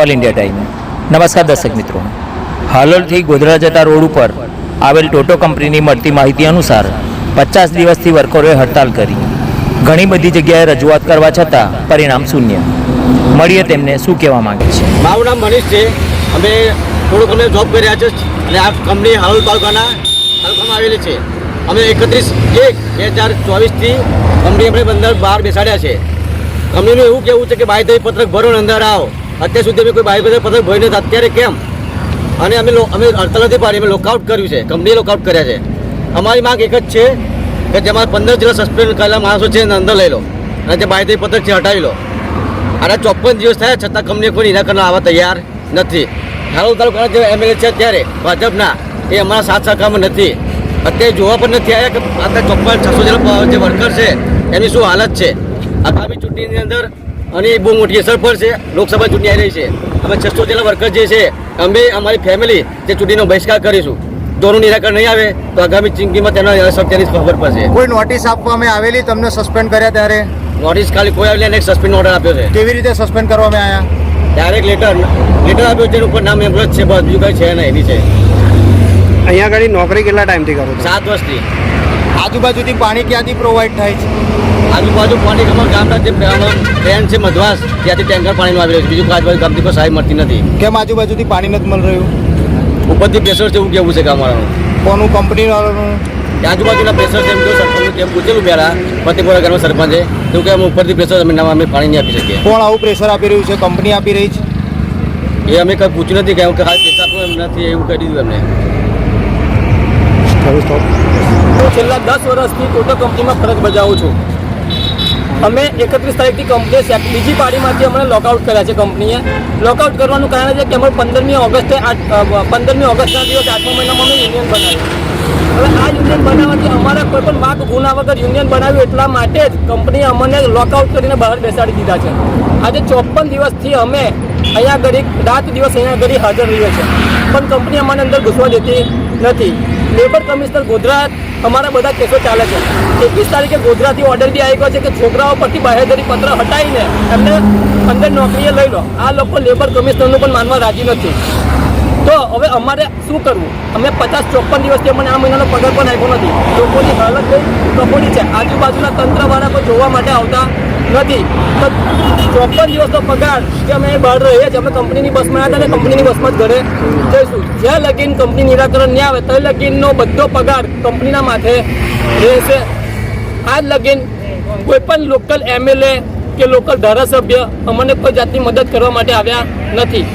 All India time. નમસ્કાર દર્શક મિત્રો, હાલોલથી ગોધરા જતા રોડ ઉપર આવેલ ટોટો કંપનીની મળતી માહિતી અનુસાર 50 દિવસથી વર્કરોએ હડતાલ કરી. ઘણી બધી જગ્યાએ રજૂઆત કરવા છતાં પરિણામ શૂન્ય. મળીએ તેમને શું કહેવા માંગે છે. મારું નામ મનીષ છે. અમે થોડુંક અમે જોબ કરી રહ્યા છે અને આ કંપની હાલોલ તાલુકામાં આવેલી છે. અમે 31/1/2024થી કંપની આપણે બંદર બહાર બેસાડ્યા છે. કંપનીનું એવું કહેવું છે કે બાંયધરી પત્રક ભરો ને અંદર આવો. અત્યાર સુધી અમે કોઈ બાંયધરી પત્રક ભર્યું નથી. અત્યારે કેમ? અને અમે હડતાલ નથી પાડી, અમે લોકઆઉટ કર્યું છે. કંપનીએ લોકઆઉટ કર્યા છે. અમારી માંગ એક જ છે કે જેમાં 15 જેટલા સસ્પેન્ડ કરેલા માણસો છે એને અંદર લઈ લો અને જે બાંયધરી પત્રક છે હટાવી લો. આના 54 દિવસ થયા છતાં કંપની કોઈ નિરાકરણ આવવા તૈયાર નથી. હાલોલ તાલુકાના જે એમએલએ છે અત્યારે ભાજપના એ અમારા સાથ સહકારમાં નથી. અત્યારે જોવા પણ નથી આવ્યા કે અત્યારે 54-600 જેટલા જે વર્કર છે એની શું હાલત છે. આગામી ચૂંટણીની અંદર અને બહુ મોટી અસર પડશે. લોકસભા ચૂંટણી આવી રહી છે. અમે 600 જેટલા વર્કર જે છે અમે અમારી ફેમિલી તે ચૂંટણીનો બહિષ્કાર કરીશું. જોનું નિરાકરણ નહીં આવે તો આગામી ચીંકીમાં તેના અસર તેની ખબર પડશે. કોઈ નોટિસ આપવામાં આવેલી તમને સસ્પેન્ડ કર્યા ત્યારે? નોટિસ ખાલી કોઈ આવેલી અને એક સસ્પેન્ડ ઓર્ડર આપ્યો છે. કેવી રીતે સસ્પેન્ડ કરવામાં આવ્યા? ડાયરેક્ટ લેટર આપ્યો છે, ઉપર નામ એમ જ છે, બસ બીજું કંઈ છે નહીં. એની છે. અહીંયા આગળ નોકરી કેટલા ટાઈમથી કરો છો? 7 વર્ષથી. આજુબાજુથી પાણી ક્યાંથી પ્રોવાઈડ થાય છે? આજુબાજુ પાણી ગામના જે ટ્રેન છે મધવાસ ત્યાંથી ટેન્કર પાણીનું આવી રહ્યું છે. બીજું આજુબાજુ ગામથી કોઈ સહાય મળતી નથી. કેમ આજુબાજુથી પાણી નથી મળી રહ્યું? ઉપરથી પ્રેશર છે એવું કેવું છે કે અમારું કોનું કંપનીવાળાનું? આજુબાજુના પ્રેશર છે એમ કેવું સરપંચ એમ પૂછેલું પહેલાં ફતેપુરા ગામના સરપંચે એવું કે અમે ઉપરથી પ્રેશર અમે પાણી નહીં આપી શકીએ. કોણ આવું પ્રેશર આપી રહ્યું છે? કંપની આપી રહી છે? એ અમે કંઈ પૂછ્યું નથી કે ખાલી પ્રેશર આપવું એમ નથી એવું કહી દીધું એમને. હું છેલ્લા 10 વર્ષથી ટોટો કંપનીમાં ફરજ બજાવું છું. અમે 31 તારીખથી કંપનીએ બીજી પાળીમાંથી અમને લોકઆઉટ કર્યા છે. કંપનીએ લોકઆઉટ કરવાનું કારણ છે કે અમે 15મી ઓગસ્ટના દિવસ 8મા મહિનામાં અમે યુનિયન બનાવ્યું. હવે આ યુનિયન બનાવવાથી અમારા કોઈ પણ વાક ગુના વગર યુનિયન બનાવ્યું એટલા માટે જ કંપનીએ અમને લોકઆઉટ કરીને બહાર બેસાડી દીધા છે. આજે 54 દિવસથી અમે અહીંયા આગળ રાત દિવસ અહીંયા આગળ હાજર રહીએ છીએ, પણ કંપની અમને અંદર ઘૂસવા દેતી નથી. લેબર કમિશનર ગોધરા અમારા બધા કેસો ચાલે છે. 21 તારીખે ગોધરાથી ઓર્ડર બી આવી ગયો છે કે છોકરાઓ પરથી બાંહેધરી પત્ર હટાવીને એમને અંદર નોકરીએ લઈ લો. આ લોકો લેબર કમિશનરનું પણ માનવા રાજી નથી. તો હવે અમારે શું કરવું? અમે 50-54 દિવસથી અમને આ મહિનાનો પગાર પણ આપ્યો નથી. લોકોની હાલત બહુ કફોડી છે. આજુબાજુના તંત્રવાળા કોઈ જોવા માટે આવતા નથી. તો 54 દિવસનો પગાર કે અમે બહાર રહીએ છીએ. અમે કંપનીની બસમાં આવ્યા હતા અને કંપનીની બસમાં જ ઘરે જઈશું. જ્યાં લગીન કંપની નિરાકરણ નહીં આવે ત્યાં લગીનનો બધો પગાર કંપનીના માથે રહેશે. આ લગીન કોઈ પણ લોકલ એમએલએ કે લોકલ ધારાસભ્ય અમને કોઈ જાતની મદદ કરવા માટે આવ્યા નથી.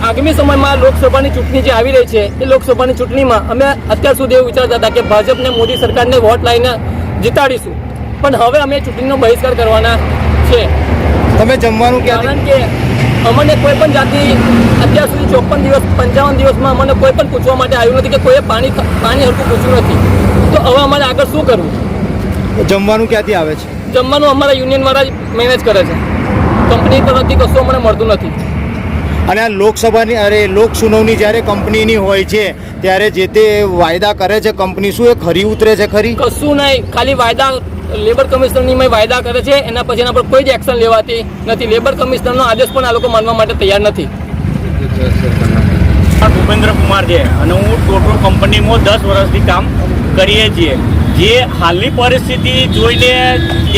આગામી સમયમાં લોકસભાની ચૂંટણી જે આવી રહી છે એ લોકસભાની ચૂંટણીમાં અમે અત્યાર સુધી એવું વિચારતા હતા કે ભાજપને મોદી સરકારને વોટ લાવીને જીતાડીશું, પણ હવે અમે ચૂંટણીનો બહિષ્કાર કરવાના છે. તમે જમવાનું કારણ કે અમને કોઈ પણ જાતની અત્યાર સુધી 54 દિવસ 55 દિવસમાં અમને કોઈ પણ પૂછવા માટે આવ્યું નથી કે કોઈએ પાણી હરખું પૂછ્યું નથી. તો હવે અમારે આગળ શું કરવું? જમવાનું ક્યાંથી આવે છે? જમવાનું અમારા યુનિયનવાળા જ મેનેજ કરે છે. કંપની તરફથી કશું અમને મળતું નથી. અને આ લોકસભાની લોક સુનાવણી જ્યારે કંપનીની હોય છે ત્યારે જે તે વાયદા કરે છે કંપની, શું એ ખરી ઉતરે છે? ખરી કશું નહીં, ખાલી વાયદા લેબર કમિશનરની વાયદા કરે છે. એના પછી એના પર કોઈ જ એક્શન લેવાતી નથી. લેબર કમિશનરનો આદેશ પણ આ લોકો માનવા માટે તૈયાર નથી. ભૂપેન્દ્ર કુમાર છે અને હું ટોટો કંપનીમાં 10 વર્ષથી કામ કરીએ છીએ. જે હાલની પરિસ્થિતિ જોઈને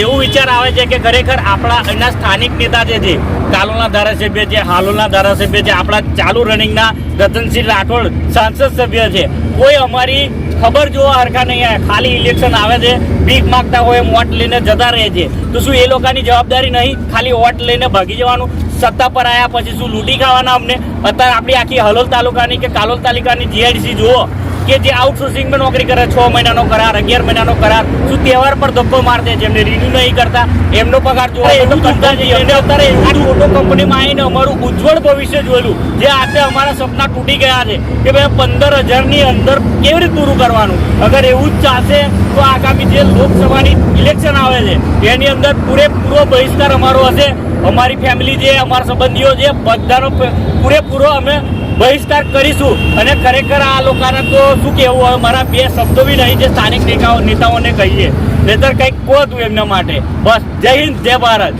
એવું વિચાર આવે છે કે ખરેખર આપણા અહીંના સ્થાનિક નેતા જે છે, કાલોલના ધારાસભ્ય છે, હાલોલના ધારાસભ્ય છે, આપણા ચાલુ રનિંગના રતનસિંહ રાઠોડ સાંસદ સભ્ય છે, કોઈ અમારી ખબર જોવા હરખા નહીં આવે. ખાલી ઇલેક્શન આવે છે, ભીખ માગતા હોય વોટ લઈને જતા રહે છે. તો શું એ લોકોની જવાબદારી નહીં ખાલી વોટ લઈને ભાગી જવાનું? સત્તા પર આવ્યા પછી શું લૂંટી ખાવાના અમને? અત્યારે આપણી આખી હાલોલ તાલુકાની કે કાલોલ તાલુકાની જીઆઈડીસી જુઓ કે જે આઉટસોર્સિંગમાં નોકરી કરે, 6 મહિનાનો કરાર, 11 મહિનાનો કરાર, શું તહેવાર પર ધક્કો મારતે જેમને રિન્યુ નહીં કરતા એમનો પગાર જોવા એટલું કરતા જઈએ. અત્યારે આ ટોટો કંપનીમાં આવીને અમારું ઉજ્જવળ ભવિષ્ય જોયેલું, જે આજે અમારા સપના તૂટી ગયા છે કે ભાઈ 15,000ની અંદર કેવી રીતે પૂરું કરવાનું? અગર એવું જ ચાલશે તો આગામી જે લોકસભાની ઇલેક્શન આવે છે એની અંદર પૂરેપૂરો બહિષ્કાર અમારો હશે. અમારી ફેમિલી છે, અમારા સંબંધીઓ છે, બધાનો પૂરેપૂરો અમે બહિષ્કાર કરીશું. અને ખરેખર આ લોકોને તો શું કહેવું, મારા 2 શબ્દો બી નહીં જે સ્થાનિક નેતાઓને કહીએ, નહીતર કંઈક કહો તું એમના માટે. બસ જય હિન્દ, જય ભારત.